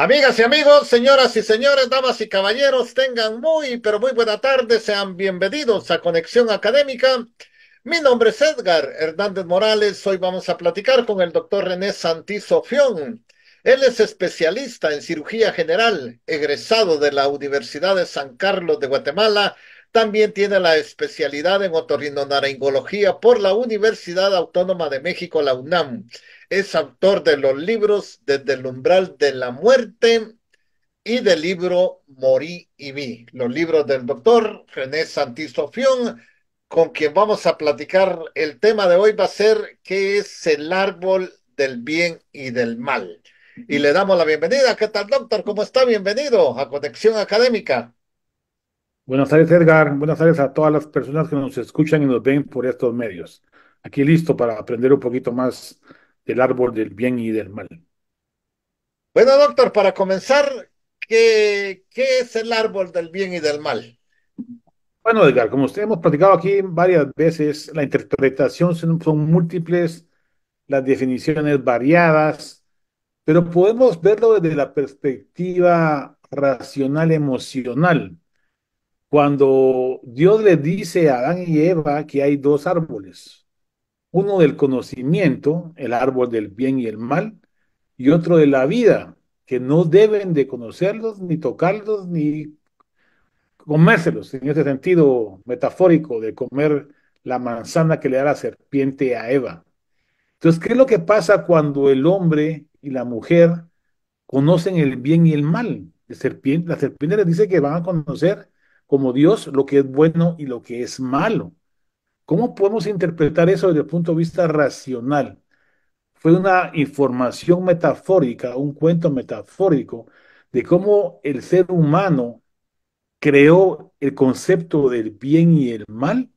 Amigas y amigos, señoras y señores, damas y caballeros, tengan muy, pero muy buena tarde. Sean bienvenidos a Conexión Académica. Mi nombre es Edgar Hernández Morales. Hoy vamos a platicar con el doctor René Santizo Fión. Él es especialista en cirugía general, egresado de la Universidad de San Carlos de Guatemala. También tiene la especialidad en otorrinolaringología por la Universidad Autónoma de México, la UNAM. Es autor de los libros Desde el umbral de la muerte y del libro Morí y vi, los libros del doctor René Santizo Fión, con quien vamos a platicar. El tema de hoy va a ser ¿qué es el árbol del bien y del mal? Y le damos la bienvenida. ¿Qué tal, doctor? ¿Cómo está? Bienvenido a Conexión Académica. Buenas tardes, Edgar. Buenas tardes a todas las personas que nos escuchan y nos ven por estos medios. Aquí listo para aprender un poquito más del árbol del bien y del mal. Bueno, doctor, para comenzar, ¿qué es el árbol del bien y del mal? Bueno, Edgar, como usted hemos platicado aquí varias veces, la interpretación son múltiples, las definiciones variadas, pero podemos verlo desde la perspectiva racional emocional. Cuando Dios le dice a Adán y Eva que hay dos árboles, uno del conocimiento, el árbol del bien y el mal, y otro de la vida, que no deben de conocerlos, ni tocarlos, ni comérselos, en ese sentido metafórico de comer la manzana que le da la serpiente a Eva. Entonces, ¿qué es lo que pasa cuando el hombre y la mujer conocen el bien y el mal? La serpiente les dice que van a conocer como Dios lo que es bueno y lo que es malo. ¿Cómo podemos interpretar eso desde el punto de vista racional? Fue una información metafórica, un cuento metafórico de cómo el ser humano creó el concepto del bien y el mal.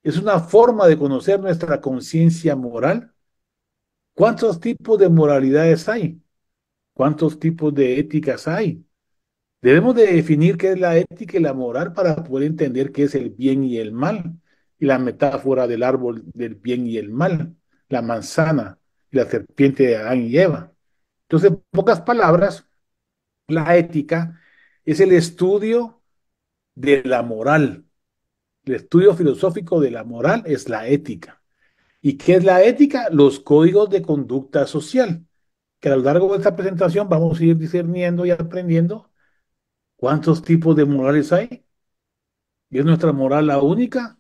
Es una forma de conocer nuestra conciencia moral. ¿Cuántos tipos de moralidades hay? ¿Cuántos tipos de éticas hay? Debemos de definir qué es la ética y la moral para poder entender qué es el bien y el mal. Y la metáfora del árbol del bien y el mal, la manzana y la serpiente de Adán y Eva. Entonces, en pocas palabras, la ética es el estudio de la moral. El estudio filosófico de la moral es la ética. ¿Y qué es la ética? Los códigos de conducta social, que a lo largo de esta presentación vamos a ir discerniendo y aprendiendo cuántos tipos de morales hay. ¿Y es nuestra moral la única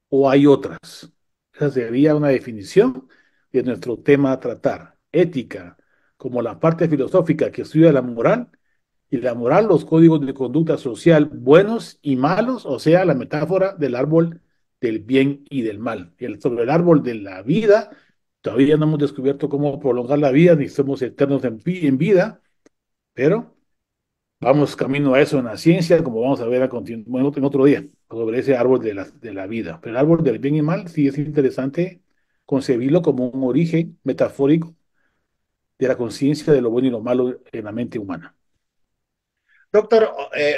o hay otras? Esa sería una definición de nuestro tema a tratar. Ética, como la parte filosófica que estudia la moral, y la moral, los códigos de conducta social buenos y malos, o sea, la metáfora del árbol del bien y del mal. Sobre el árbol de la vida, todavía no hemos descubierto cómo prolongar la vida, ni somos eternos en vida, pero vamos camino a eso en la ciencia, como vamos a ver bueno, en otro día, sobre ese árbol de la vida. Pero el árbol del bien y mal sí es interesante concebirlo como un origen metafórico de la conciencia de lo bueno y lo malo en la mente humana. Doctor,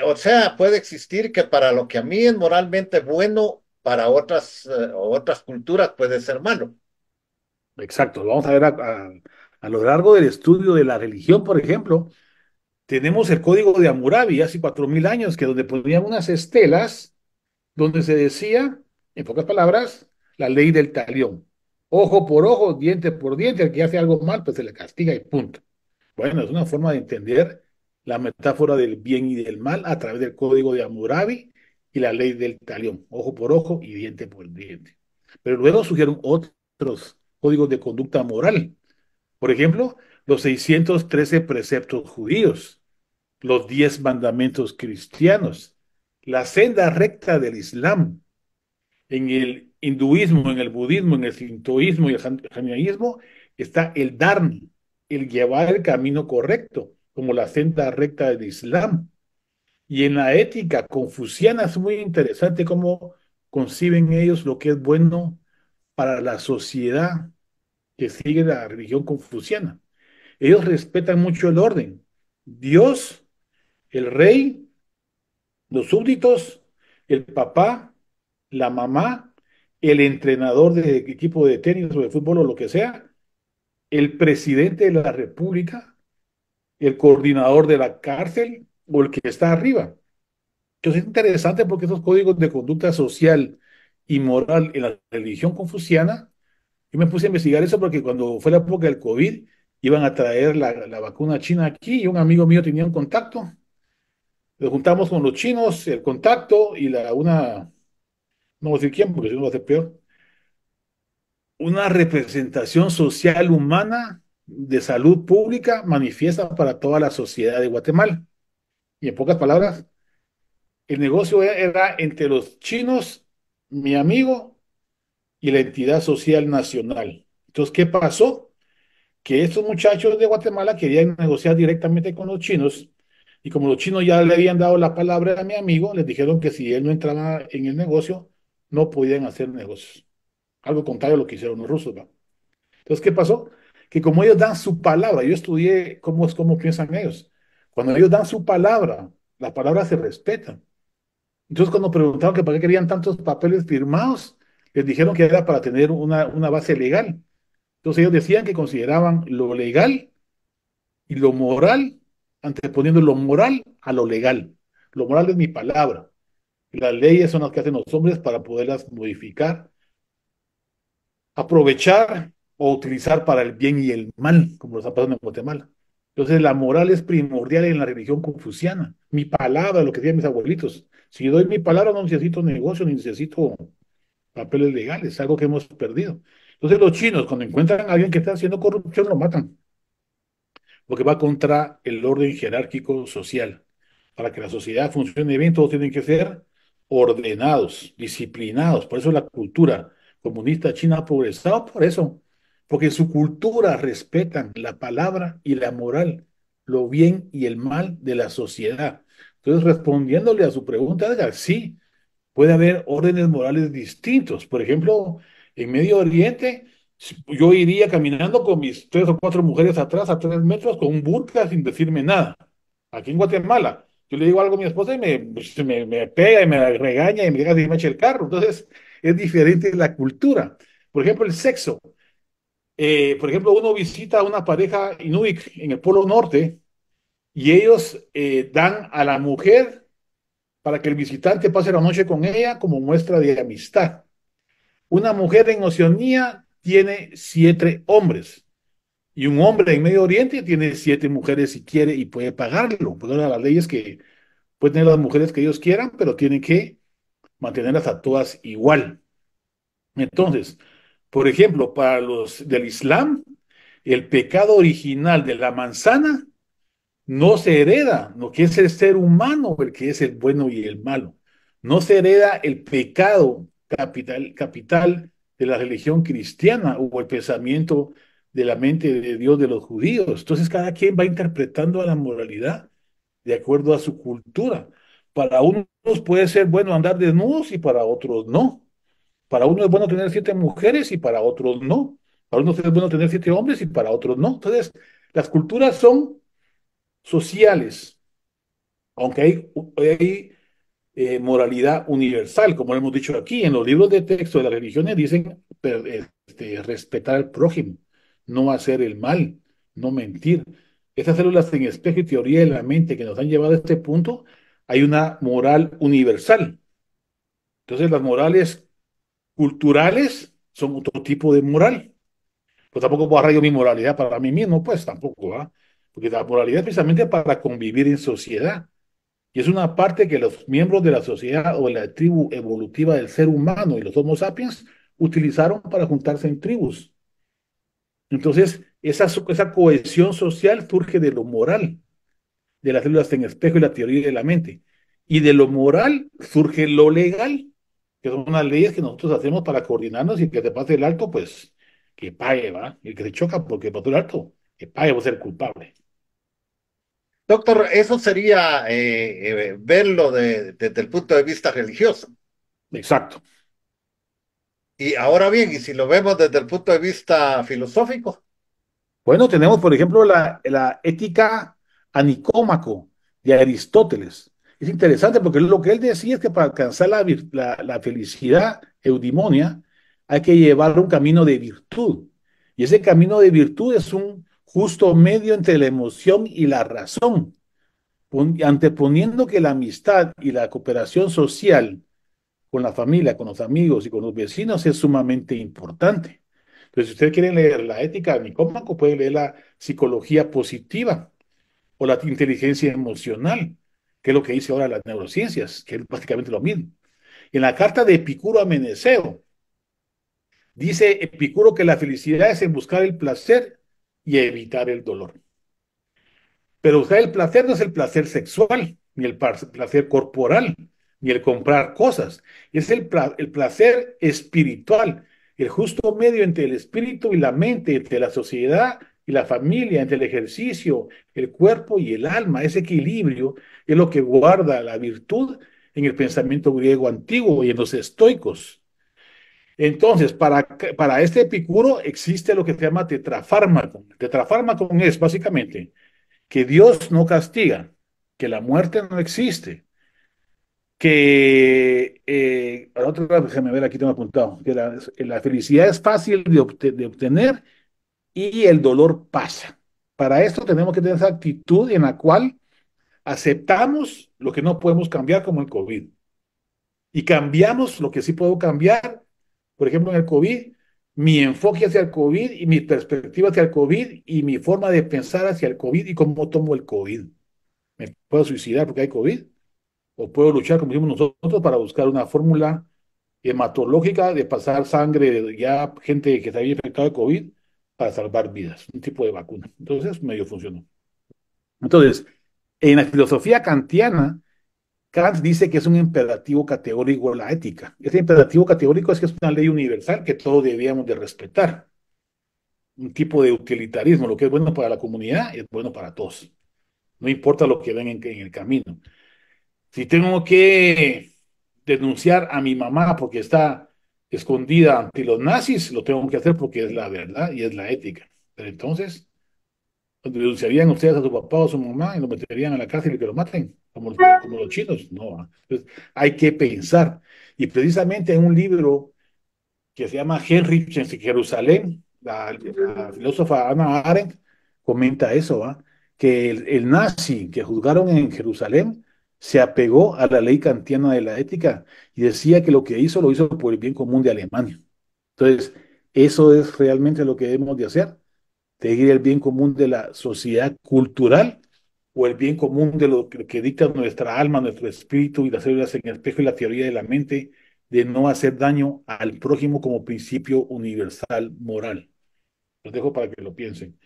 o sea, puede existir que para lo que a mí es moralmente bueno, para otras culturas puede ser malo. Exacto, vamos a ver a lo largo del estudio de la religión, por ejemplo, tenemos el código de Hammurabi hace 4000 años, que donde ponían unas estelas donde se decía, en pocas palabras, la ley del talión. Ojo por ojo, diente por diente, al que hace algo mal, pues se le castiga y punto. Bueno, es una forma de entender la metáfora del bien y del mal a través del código de Hammurabi y la ley del talión, ojo por ojo y diente por diente. Pero luego surgieron otros códigos de conducta moral. Por ejemplo, los 613 preceptos judíos, los 10 mandamientos cristianos, la senda recta del Islam. En el hinduismo, en el budismo, en el sintoísmo y el jainismo está el dharma, el llevar el camino correcto, como la senda recta del Islam. Y en la ética confuciana es muy interesante cómo conciben ellos lo que es bueno para la sociedad que sigue la religión confuciana. Ellos respetan mucho el orden. Dios, el rey, los súbditos, el papá, la mamá, el entrenador de equipo de tenis o de fútbol o lo que sea, el presidente de la república el coordinador de la cárcel o el que está arriba. Entonces es interesante porque esos códigos de conducta social y moral en la religión confuciana, yo me puse a investigar eso porque cuando fue la época del COVID, iban a traer la vacuna china aquí y un amigo mío tenía un contacto. Nos juntamos con los chinos, el contacto y no voy a decir quién porque si no va a ser peor, una representación social humana de salud pública manifiesta para toda la sociedad de Guatemala. Y en pocas palabras, el negocio era entre los chinos, mi amigo, y la entidad social nacional. Entonces, ¿qué pasó? Que estos muchachos de Guatemala querían negociar directamente con los chinos, y como los chinos ya le habían dado la palabra a mi amigo, les dijeron que si él no entraba en el negocio, no podían hacer negocios. Algo contrario a lo que hicieron los rusos, ¿no? Entonces, ¿qué pasó? Que como ellos dan su palabra, yo estudié cómo piensan ellos. Cuando ellos dan su palabra, las palabras se respetan. Entonces, cuando preguntaron que para qué querían tantos papeles firmados, les dijeron que era para tener una base legal. Entonces, ellos decían que consideraban lo legal y lo moral, anteponiendo lo moral a lo legal. Lo moral es mi palabra. Las leyes son las que hacen los hombres para poderlas modificar, aprovechar o utilizar para el bien y el mal, como lo está pasando en Guatemala. Entonces, la moral es primordial en la religión confuciana. Mi palabra, lo que decían mis abuelitos. Si yo doy mi palabra, no necesito negocio, ni necesito papeles legales, algo que hemos perdido. Entonces, los chinos, cuando encuentran a alguien que está haciendo corrupción, lo matan, porque va contra el orden jerárquico social. Para que la sociedad funcione bien, todos tienen que ser ordenados, disciplinados. Por eso la cultura comunista china ha progresado, por eso, porque en su cultura respetan la palabra y la moral, lo bien y el mal de la sociedad. Entonces, respondiéndole a su pregunta, Edgar, sí, puede haber órdenes morales distintos. Por ejemplo, en Medio Oriente, yo iría caminando con mis 3 o 4 mujeres atrás a 3 metros con un burka sin decirme nada. Aquí en Guatemala, yo le digo algo a mi esposa y me pega y me regaña y me llega y me echa el carro. Entonces, es diferente la cultura. Por ejemplo, el sexo. Por ejemplo, uno visita a una pareja inuit en el Polo Norte y ellos dan a la mujer para que el visitante pase la noche con ella como muestra de amistad. Una mujer en Oceanía tiene 7 hombres y un hombre en Medio Oriente tiene 7 mujeres si quiere y puede pagarlo. Porque ahora la ley es que pueden tener las mujeres que ellos quieran, pero tienen que mantenerlas a todas igual. Entonces, por ejemplo, para los del Islam, el pecado original de la manzana no se hereda, lo que es el ser humano, el que es el bueno y el malo. No se hereda el pecado capital de la religión cristiana o el pensamiento de la mente de Dios de los judíos. Entonces cada quien va interpretando a la moralidad de acuerdo a su cultura. Para unos puede ser bueno andar desnudos y para otros no. Para uno es bueno tener 7 mujeres y para otros no. Para unos es bueno tener 7 hombres y para otros no. Entonces, las culturas son sociales, aunque hay moralidad universal, como hemos dicho aquí, en los libros de texto de las religiones dicen respetar al prójimo, no hacer el mal, no mentir. Esas células en espejo y teoría de la mente que nos han llevado a este punto, hay una moral universal. Entonces las morales culturales son otro tipo de moral. Pues tampoco puedo arraigar mi moralidad para mí mismo, pues tampoco, ¿va? Porque la moralidad es precisamente para convivir en sociedad. Y es una parte que los miembros de la sociedad o de la tribu evolutiva del ser humano y los Homo sapiens utilizaron para juntarse en tribus. Entonces, esa cohesión social surge de lo moral, de las células en espejo y la teoría de la mente. Y de lo moral surge lo legal, que son unas leyes que nosotros hacemos para coordinarnos y que te pase el alto, pues que pague, ¿va? El que se choca porque pasó el alto, que pague por ser culpable. Doctor, eso sería verlo desde el punto de vista religioso. Exacto. Y ahora bien, y si lo vemos desde el punto de vista filosófico, Bueno, tenemos, por ejemplo, la ética a Nicómaco de Aristóteles. Es interesante porque lo que él decía es que para alcanzar la felicidad eudimonia hay que llevar un camino de virtud. Y ese camino de virtud es un justo medio entre la emoción y la razón, anteponiendo que la amistad y la cooperación social con la familia, con los amigos y con los vecinos es sumamente importante. Entonces, si usted quiere leer la ética de Nicómaco, puede leer la psicología positiva o la inteligencia emocional, que es lo que dice ahora las neurociencias, que es básicamente lo mismo. En la carta de Epicuro a Meneceo, dice Epicuro que la felicidad es en buscar el placer y evitar el dolor. Pero buscar el placer no es el placer sexual, ni el placer corporal, ni el comprar cosas. Es el placer espiritual, el justo medio entre el espíritu y la mente, entre la sociedad y la familia, entre el ejercicio, el cuerpo y el alma. Ese equilibrio es lo que guarda la virtud en el pensamiento griego antiguo y en los estoicos. Entonces, para este Epicuro existe lo que se llama tetrafármaco. Tetrafármaco es básicamente que Dios no castiga, que la muerte no existe, que, otra vez, déjame ver, aquí tengo apuntado, que la felicidad es fácil de obtener y el dolor pasa. Para esto tenemos que tener esa actitud en la cual aceptamos lo que no podemos cambiar, como el COVID, y cambiamos lo que sí puedo cambiar. Por ejemplo, en el COVID, mi enfoque hacia el COVID y mi perspectiva hacia el COVID y mi forma de pensar hacia el COVID y cómo tomo el COVID. Me puedo suicidar porque hay COVID, o puedo luchar, como decimos nosotros, para buscar una fórmula hematológica de pasar sangre de ya gente que se había infectado de COVID para salvar vidas, un tipo de vacuna. Entonces, medio funcionó. Entonces, en la filosofía kantiana, Kant dice que es un imperativo categórico la ética. Ese imperativo categórico es que es una ley universal que todos debíamos de respetar. Un tipo de utilitarismo, lo que es bueno para la comunidad es bueno para todos. No importa lo que ven en el camino. Si tengo que denunciar a mi mamá porque está escondida ante los nazis, lo tengo que hacer porque es la verdad y es la ética. Pero entonces, ¿denunciarían ustedes a su papá o a su mamá y lo meterían a la cárcel y que lo maten? Como los chinos. No. Entonces, hay que pensar. Y precisamente en un libro que se llama Heinrich en Jerusalén, la filósofa Hannah Arendt comenta eso, ¿va? Que el nazi que juzgaron en Jerusalén se apegó a la ley kantiana de la ética y decía que lo que hizo lo hizo por el bien común de Alemania. Entonces, eso es realmente lo que debemos de hacer, seguir el bien común de la sociedad cultural o el bien común de lo que dicta nuestra alma, nuestro espíritu y las células en el espejo y la teoría de la mente de no hacer daño al prójimo como principio universal moral. Los dejo para que lo piensen.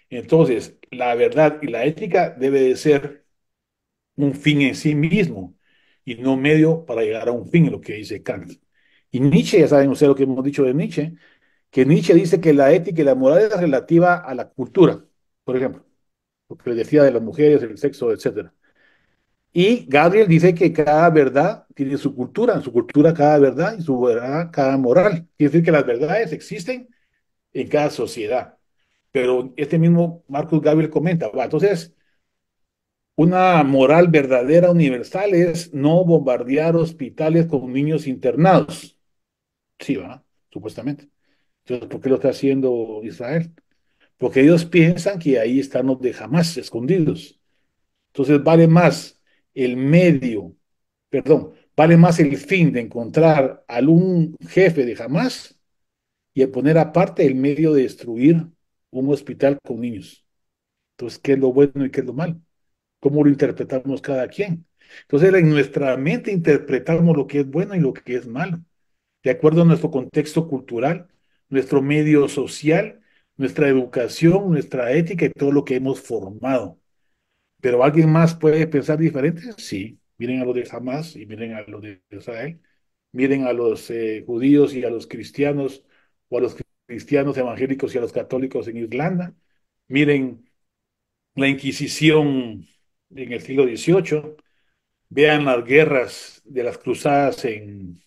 Entonces, la verdad y la ética debe de ser un fin en sí mismo y no medio para llegar a un fin, lo que dice Kant. Y Nietzsche, ya saben ustedes lo que hemos dicho de Nietzsche, que Nietzsche dice que la ética y la moral es relativa a la cultura, por ejemplo, lo que les decía de las mujeres, el sexo, etcétera. Y Gabriel dice que cada verdad tiene su cultura, en su cultura cada verdad y su verdad cada moral. Quiere decir que las verdades existen en cada sociedad. Pero este mismo Marcus Gabriel comenta, va, entonces, una moral verdadera universal es no bombardear hospitales con niños internados. Sí, va, supuestamente. Entonces, ¿por qué lo está haciendo Israel? Porque ellos piensan que ahí están los de Hamas escondidos. Entonces vale más el medio, perdón, vale más el fin de encontrar a algún jefe de Hamas y el poner aparte el medio de destruir un hospital con niños. Entonces, ¿qué es lo bueno y qué es lo malo? ¿Cómo lo interpretamos cada quien? Entonces, en nuestra mente interpretamos lo que es bueno y lo que es malo, de acuerdo a nuestro contexto cultural, nuestro medio social, nuestra educación, nuestra ética y todo lo que hemos formado. Pero alguien más puede pensar diferente, sí. Miren a los de Hamas y miren a los de Israel. Miren a los judíos y a los cristianos, o a los cristianos evangélicos y a los católicos en Irlanda. Miren la Inquisición en el siglo XVIII. Vean las guerras de las cruzadas en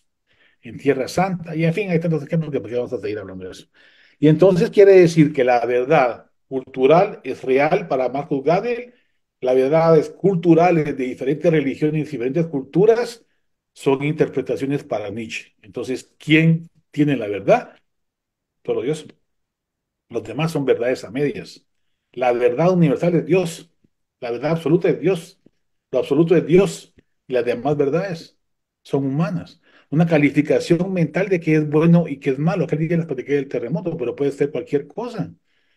Tierra Santa, y en fin, hay tantos ejemplos que vamos a seguir hablando de eso. Y entonces quiere decir que la verdad cultural es real para Marcus Gade, las verdades culturales de diferentes religiones y diferentes culturas son interpretaciones para Nietzsche. Entonces, ¿quién tiene la verdad? Solo Dios. Los demás son verdades a medias. La verdad universal es Dios, la verdad absoluta es Dios, lo absoluto es Dios y las demás verdades son humanas. Una calificación mental de qué es bueno y qué es malo. Aquel día les platiqué del terremoto, pero puede ser cualquier cosa.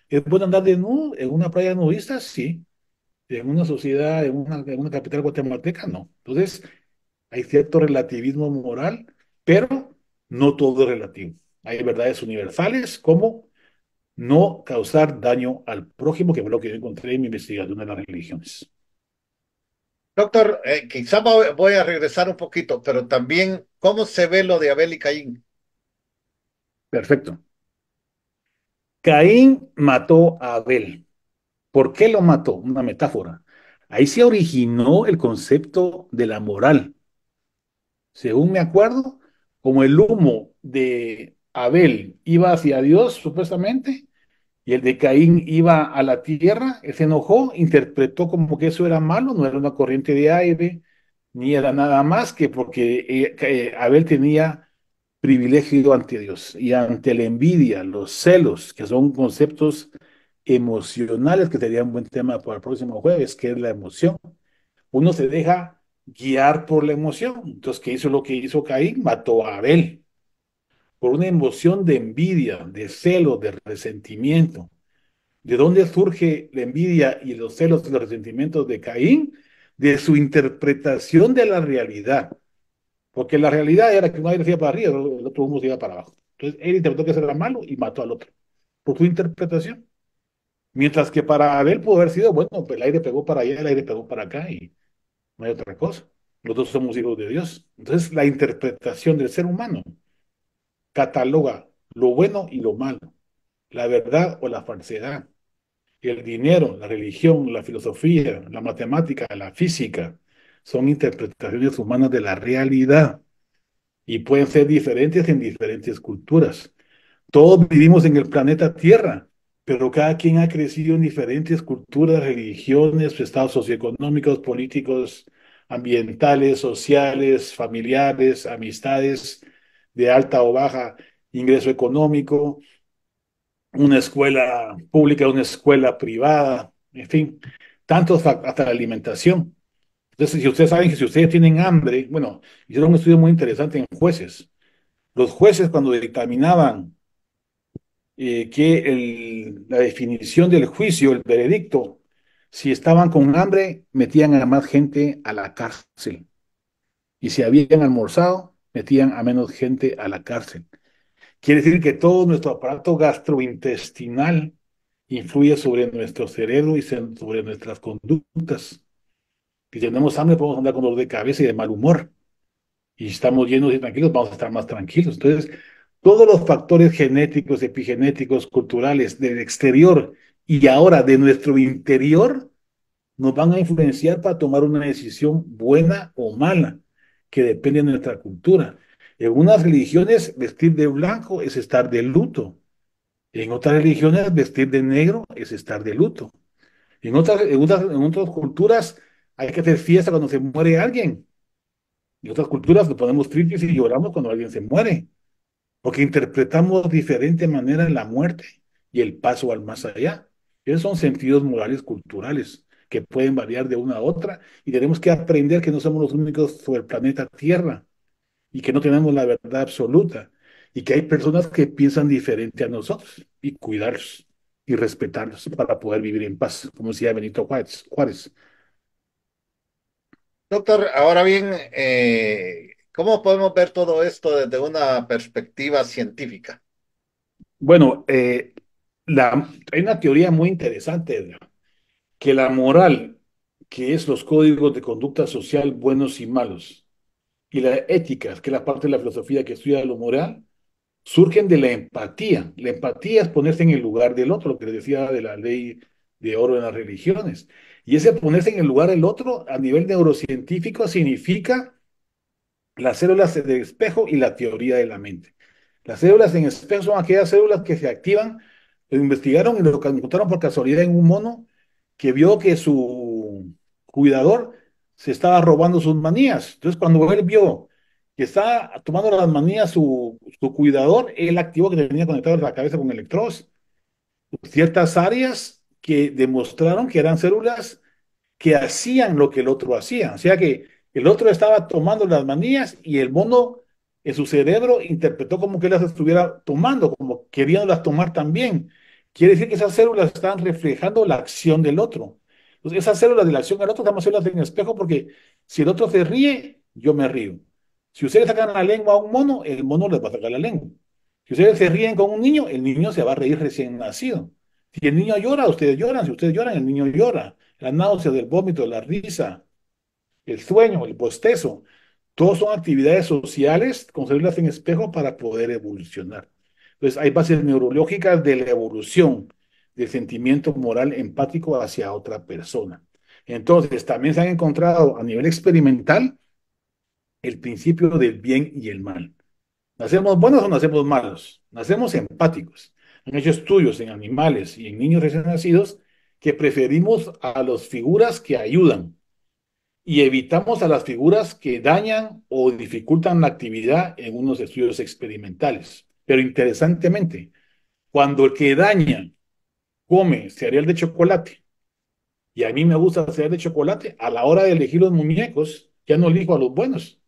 ¿Es bueno andar desnudo en una playa nudista? Sí. En una sociedad, en una capital guatemalteca, no. Entonces, hay cierto relativismo moral, pero no todo es relativo. Hay verdades universales como no causar daño al prójimo, que fue lo que yo encontré en mi investigación de las religiones. Doctor, quizá voy a regresar un poquito, pero también, ¿cómo se ve lo de Abel y Caín? Perfecto. Caín mató a Abel. ¿Por qué lo mató? Una metáfora. Ahí se originó el concepto de la moral. Según me acuerdo, como el humo de Abel iba hacia Dios, supuestamente, y el de Caín iba a la tierra, él se enojó, interpretó como que eso era malo, no era una corriente de aire, ni era nada más que porque Abel tenía privilegio ante Dios y ante la envidia, los celos, que son conceptos emocionales, que sería un buen tema para el próximo jueves, que es la emoción. Uno se deja guiar por la emoción. Entonces, ¿qué hizo lo que hizo Caín? Mató a Abel por una emoción de envidia, de celo, de resentimiento. ¿De dónde surge la envidia y los celos y los resentimientos de Caín? De su interpretación de la realidad. Porque la realidad era que un aire se iba para arriba, el otro humo se iba para abajo. Entonces él interpretó que eso era malo y mató al otro. Por su interpretación. Mientras que para Abel pudo haber sido, bueno, pues el aire pegó para allá, el aire pegó para acá y no hay otra cosa. Los dos somos hijos de Dios. Entonces la interpretación del ser humano cataloga lo bueno y lo malo, la verdad o la falsedad. El dinero, la religión, la filosofía, la matemática, la física, son interpretaciones humanas de la realidad y pueden ser diferentes en diferentes culturas. Todos vivimos en el planeta Tierra, pero cada quien ha crecido en diferentes culturas, religiones, estados socioeconómicos, políticos, ambientales, sociales, familiares, amistades de alta o baja ingreso económico, una escuela pública, una escuela privada, en fin, tantos hasta la alimentación. Entonces, si ustedes saben que si ustedes tienen hambre, bueno, hicieron un estudio muy interesante en jueces. Los jueces cuando dictaminaban la definición del juicio, el veredicto, si estaban con hambre, metían a más gente a la cárcel. Y si habían almorzado, metían a menos gente a la cárcel. Quiere decir que todo nuestro aparato gastrointestinal influye sobre nuestro cerebro y sobre nuestras conductas. Si tenemos hambre, podemos andar con dolor de cabeza y de mal humor. Y si estamos llenos y tranquilos, vamos a estar más tranquilos. Entonces, todos los factores genéticos, epigenéticos, culturales del exterior y ahora de nuestro interior nos van a influenciar para tomar una decisión buena o mala, que depende de nuestra cultura. En unas religiones, vestir de blanco es estar de luto. En otras religiones, vestir de negro es estar de luto. En otras culturas, hay que hacer fiesta cuando se muere alguien. En otras culturas nos ponemos tristes y lloramos cuando alguien se muere, porque interpretamos de diferente manera la muerte y el paso al más allá. Esos son sentidos morales culturales que pueden variar de una a otra y tenemos que aprender que no somos los únicos sobre el planeta Tierra y que no tenemos la verdad absoluta y que hay personas que piensan diferente a nosotros y cuidarlos y respetarlos para poder vivir en paz, como decía Benito Juárez. Doctor, ahora bien, ¿cómo podemos ver todo esto desde una perspectiva científica? Bueno, hay una teoría muy interesante, Edgar, que la moral, que es los códigos de conducta social buenos y malos, y la ética, que es la parte de la filosofía que estudia lo moral, surgen de la empatía. La empatía es ponerse en el lugar del otro, lo que les decía de la ley de oro en las religiones. Y ese ponerse en el lugar del otro a nivel neurocientífico significa las células de espejo y la teoría de la mente. Las células en espejo son aquellas células que se activan, lo investigaron y lo encontraron por casualidad en un mono que vio que su cuidador se estaba robando sus manías. Entonces, cuando él vio que estaba tomando las manías su cuidador, él activó que tenía conectado la cabeza con electrodos ciertas áreas que demostraron que eran células que hacían lo que el otro hacía. O sea que el otro estaba tomando las manías y el mono en su cerebro interpretó como que las estuviera tomando, como queriéndolas tomar también. Quiere decir que esas células están reflejando la acción del otro. Entonces, esas células de la acción del otro estamos células en espejo porque si el otro se ríe, yo me río. Si ustedes sacan la lengua a un mono, el mono les va a sacar la lengua. Si ustedes se ríen con un niño, el niño se va a reír recién nacido. Si el niño llora, ustedes lloran. Si ustedes lloran, el niño llora. La náusea, del vómito, la risa, el sueño, el bostezo, todos son actividades sociales con células en espejo para poder evolucionar. Entonces, hay bases neurológicas de la evolución del sentimiento moral empático hacia otra persona. Entonces, también se han encontrado a nivel experimental el principio del bien y el mal. ¿Nacemos buenos o nacemos malos? Nacemos empáticos. Han hecho estudios en animales y en niños recién nacidos que preferimos a las figuras que ayudan y evitamos a las figuras que dañan o dificultan la actividad en unos estudios experimentales. Pero interesantemente, cuando el que daña come cereal de chocolate y a mí me gusta hacer de chocolate, a la hora de elegir los muñecos, ya no elijo a los buenos,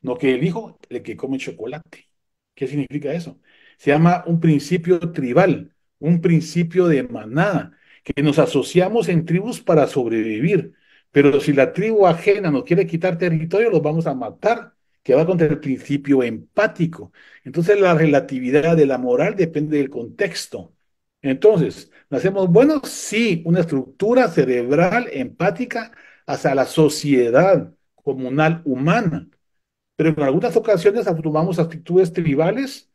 no que elijo el que come chocolate. ¿Qué significa eso? Se llama un principio tribal, un principio de manada, que nos asociamos en tribus para sobrevivir. Pero si la tribu ajena nos quiere quitar territorio, los vamos a matar, que va contra el principio empático. Entonces la relatividad de la moral depende del contexto. Entonces, ¿nacemos buenos? Sí, una estructura cerebral empática hacia la sociedad comunal humana, pero en algunas ocasiones tomamos actitudes tribales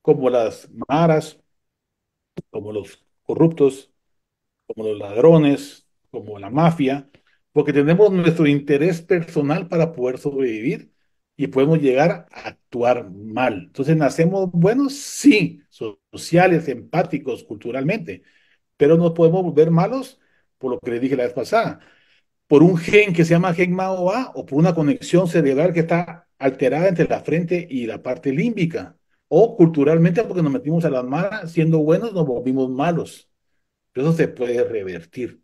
como las maras, como los corruptos, como los ladrones, como la mafia, porque tenemos nuestro interés personal para poder sobrevivir y podemos llegar a actuar mal. Entonces, ¿nacemos buenos? Sí, sociales, empáticos, culturalmente, pero no podemos volver malos por lo que le dije la vez pasada, por un gen que se llama gen MAO-A o por una conexión cerebral que está alterada entre la frente y la parte límbica, o culturalmente porque nos metimos a las malas, siendo buenos nos volvimos malos. Pero eso se puede revertir.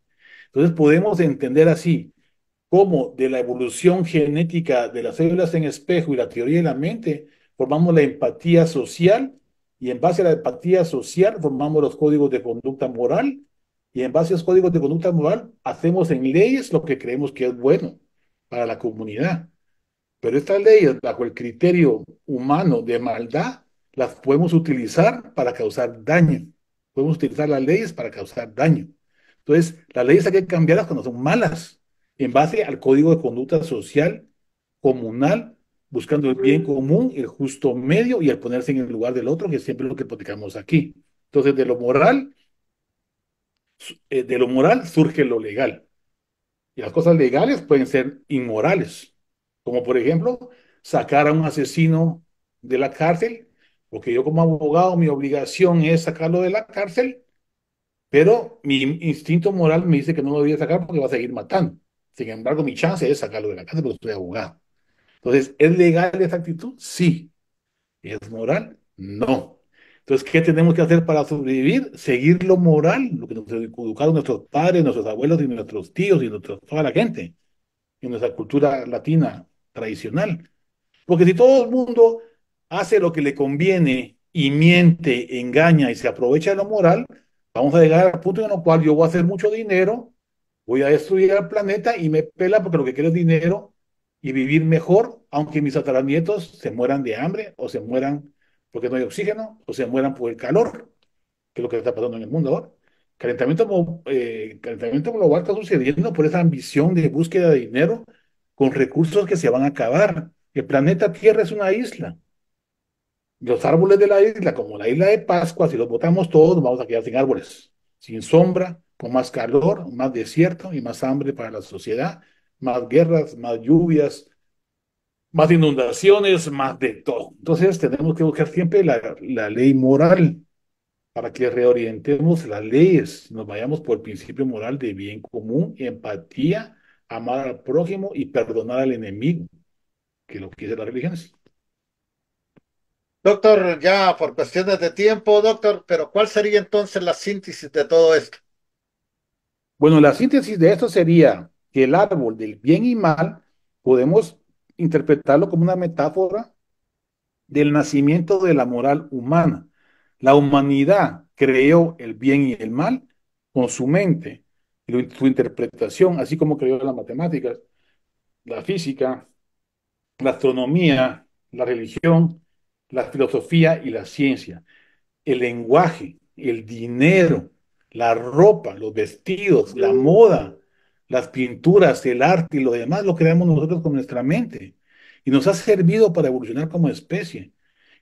Entonces podemos entender así cómo de la evolución genética de las células en espejo y la teoría de la mente, formamos la empatía social y en base a la empatía social formamos los códigos de conducta moral y en base a los códigos de conducta moral hacemos en leyes lo que creemos que es bueno para la comunidad. Pero estas leyes, bajo el criterio humano de maldad, las podemos utilizar para causar daño. Podemos utilizar las leyes para causar daño. Entonces, las leyes hay que cambiarlas cuando son malas, en base al código de conducta social comunal, buscando el bien común, el justo medio y el ponerse en el lugar del otro, que es siempre lo que platicamos aquí. Entonces, de lo moral surge lo legal. Y las cosas legales pueden ser inmorales, como por ejemplo sacar a un asesino de la cárcel, porque yo como abogado mi obligación es sacarlo de la cárcel, pero mi instinto moral me dice que no lo voy a sacar porque va a seguir matando. Sin embargo, mi chance es sacarlo de la cárcel porque soy abogado. Entonces, ¿es legal esa actitud? Sí. ¿Es moral? No. Entonces, ¿qué tenemos que hacer para sobrevivir? Seguir lo moral, lo que nos educaron nuestros padres, nuestros abuelos y nuestros tíos y toda la gente en nuestra cultura latina tradicional. Porque si todo el mundo hace lo que le conviene y miente, engaña y se aprovecha de lo moral, vamos a llegar al punto en el cual yo voy a hacer mucho dinero, voy a destruir el planeta y me pela porque lo que quiero es dinero y vivir mejor, aunque mis tataranietos se mueran de hambre o se mueran porque no hay oxígeno o se mueran por el calor, que es lo que está pasando en el mundo ahora. Calentamiento global está sucediendo por esa ambición de búsqueda de dinero con recursos que se van a acabar. El planeta Tierra es una isla. Los árboles de la isla, como la isla de Pascua, si los botamos todos, nos vamos a quedar sin árboles, sin sombra, con más calor, más desierto y más hambre para la sociedad, más guerras, más lluvias, más inundaciones, más de todo. Entonces tenemos que buscar siempre la ley moral para que reorientemos las leyes, nos vayamos por el principio moral de bien común, empatía, amar al prójimo y perdonar al enemigo, que es lo que dice las religiones. Doctor, ya por cuestiones de tiempo, doctor, pero ¿cuál sería entonces la síntesis de todo esto? Bueno, la síntesis de esto sería que el árbol del bien y mal podemos interpretarlo como una metáfora del nacimiento de la moral humana. La humanidad creó el bien y el mal con su mente y su interpretación, así como creó las matemáticas, la física, la astronomía, la religión, la filosofía y la ciencia, el lenguaje, el dinero, la ropa, los vestidos, la moda, las pinturas, el arte y lo demás lo creamos nosotros con nuestra mente. Y nos ha servido para evolucionar como especie.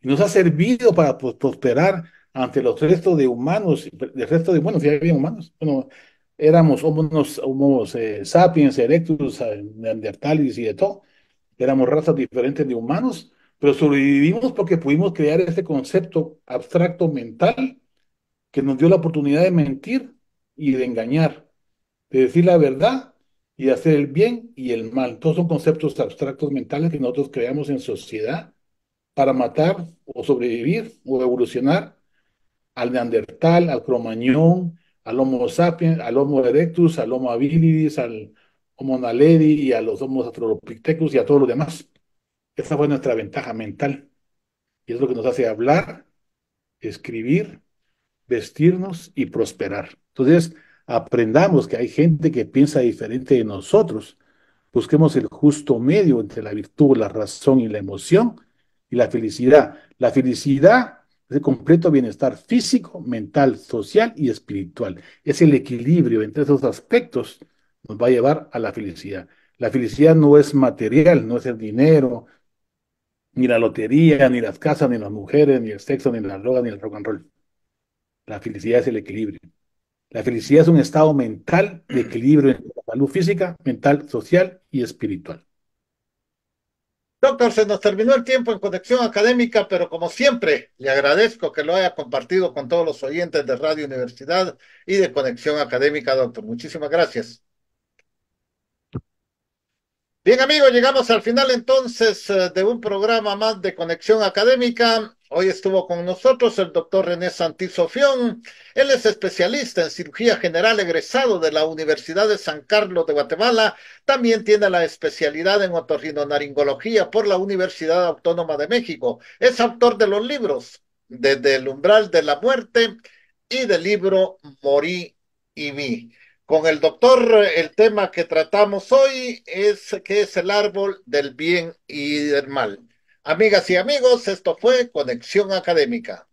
Y nos ha servido para prosperar ante los restos de humanos, el resto de, bueno, si había humanos, bueno, éramos homo sapiens, erectus, neandertales y de todo. Éramos razas diferentes de humanos, pero sobrevivimos porque pudimos crear este concepto abstracto mental que nos dio la oportunidad de mentir y de engañar, de decir la verdad y de hacer el bien y el mal. Todos son conceptos abstractos mentales que nosotros creamos en sociedad para matar o sobrevivir o evolucionar al neandertal, al cromañón, al homo sapiens, al homo erectus, al homo habilis, al homo naledi y a los homo australopithecus y a todos los demás. Esa fue nuestra ventaja mental y es lo que nos hace hablar, escribir, vestirnos y prosperar. Entonces, aprendamos que hay gente que piensa diferente de nosotros. Busquemos el justo medio entre la virtud, la razón y la emoción y la felicidad. La felicidad es el completo bienestar físico, mental, social y espiritual. Es el equilibrio entre esos aspectos nos va a llevar a la felicidad. La felicidad no es material, no es el dinero, ni la lotería, ni las casas, ni las mujeres, ni el sexo, ni la droga, ni el rock and roll. La felicidad es el equilibrio. La felicidad es un estado mental de equilibrio entre la salud física, mental, social y espiritual. Doctor, se nos terminó el tiempo en Conexión Académica, pero como siempre, le agradezco que lo haya compartido con todos los oyentes de Radio Universidad y de Conexión Académica, doctor. Muchísimas gracias. Bien, amigos, llegamos al final entonces de un programa más de Conexión Académica. Hoy estuvo con nosotros el doctor René Santisofión. Él es especialista en cirugía general egresado de la Universidad de San Carlos de Guatemala. También tiene la especialidad en otorrinolaringología por la Universidad Autónoma de México. Es autor de los libros Desde el umbral de la muerte y del libro Morí y vi. Con el doctor, el tema que tratamos hoy es qué es el árbol del bien y del mal. Amigas y amigos, esto fue Conexión Académica.